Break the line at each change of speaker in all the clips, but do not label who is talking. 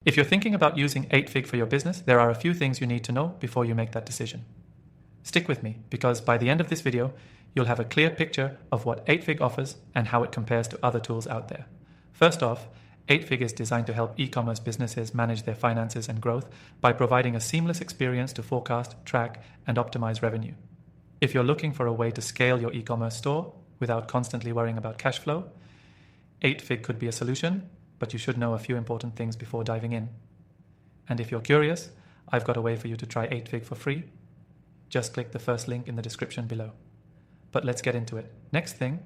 If you're thinking about using 8Fig for your business, there are a few things you need to know before you make that decision. Stick with me, because by the end of this video, you'll have a clear picture of what 8Fig offers and how it compares to other tools out there. First off, 8Fig is designed to help e-commerce businesses manage their finances and growth by providing a seamless experience to forecast, track, and optimize revenue. If you're looking for a way to scale your e-commerce store without constantly worrying about cash flow, 8Fig could be a solution, but you should know a few important things before diving in. And if you're curious, I've got a way for you to try 8Fig for free. Just click the first link in the description below. But let's get into it. Next thing,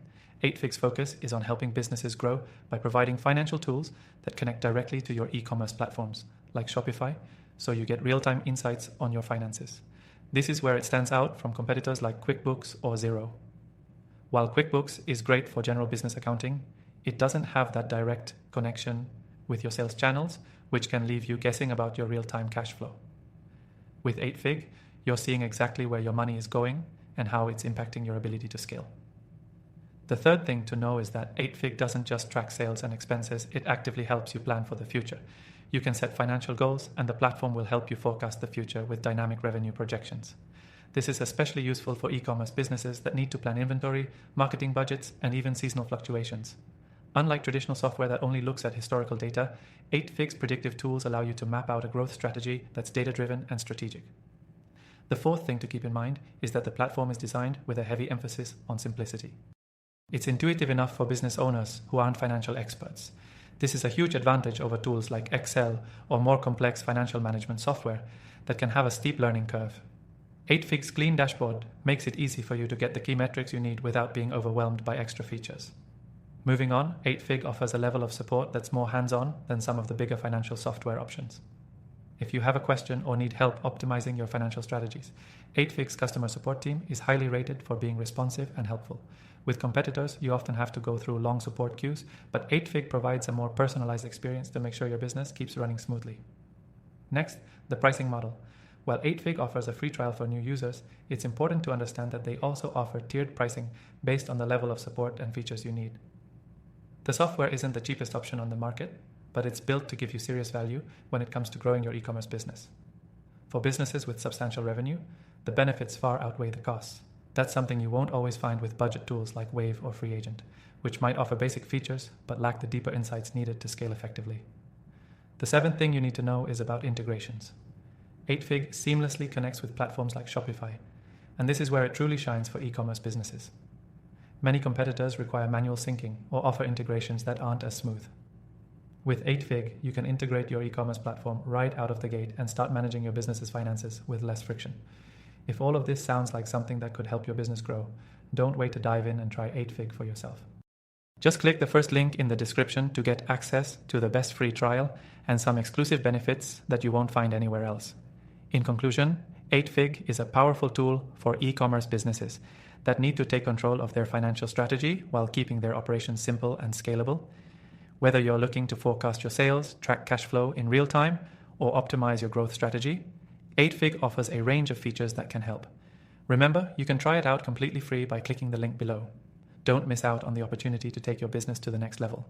8Fig's focus is on helping businesses grow by providing financial tools that connect directly to your e-commerce platforms, like Shopify, so you get real-time insights on your finances. This is where it stands out from competitors like QuickBooks or Xero. While QuickBooks is great for general business accounting, it doesn't have that direct connection with your sales channels, which can leave you guessing about your real-time cash flow. With 8Fig, you're seeing exactly where your money is going and how it's impacting your ability to scale. The third thing to know is that 8Fig doesn't just track sales and expenses, it actively helps you plan for the future. You can set financial goals, and the platform will help you forecast the future with dynamic revenue projections. This is especially useful for e-commerce businesses that need to plan inventory, marketing budgets, and even seasonal fluctuations. Unlike traditional software that only looks at historical data, 8Fig's predictive tools allow you to map out a growth strategy that's data-driven and strategic. The fourth thing to keep in mind is that the platform is designed with a heavy emphasis on simplicity. It's intuitive enough for business owners who aren't financial experts. This is a huge advantage over tools like Excel or more complex financial management software that can have a steep learning curve. 8Fig's clean dashboard makes it easy for you to get the key metrics you need without being overwhelmed by extra features. Moving on, 8Fig offers a level of support that's more hands-on than some of the bigger financial software options. If you have a question or need help optimizing your financial strategies, 8Fig's customer support team is highly rated for being responsive and helpful. With competitors, you often have to go through long support queues, but 8Fig provides a more personalized experience to make sure your business keeps running smoothly. Next, the pricing model. While 8Fig offers a free trial for new users, it's important to understand that they also offer tiered pricing based on the level of support and features you need. The software isn't the cheapest option on the market, but it's built to give you serious value when it comes to growing your e-commerce business. For businesses with substantial revenue, the benefits far outweigh the costs. That's something you won't always find with budget tools like Wave or Free Agent, which might offer basic features but lack the deeper insights needed to scale effectively. The seventh thing you need to know is about integrations. 8Fig seamlessly connects with platforms like Shopify, and this is where it truly shines for e-commerce businesses. Many competitors require manual syncing or offer integrations that aren't as smooth. With 8Fig, you can integrate your e-commerce platform right out of the gate and start managing your business's finances with less friction. If all of this sounds like something that could help your business grow, don't wait to dive in and try 8Fig for yourself. Just click the first link in the description to get access to the best free trial and some exclusive benefits that you won't find anywhere else. In conclusion, 8Fig is a powerful tool for e-commerce businesses that need to take control of their financial strategy while keeping their operations simple and scalable. Whether you're looking to forecast your sales, track cash flow in real time, or optimize your growth strategy, 8Fig offers a range of features that can help. Remember, you can try it out completely free by clicking the link below. Don't miss out on the opportunity to take your business to the next level.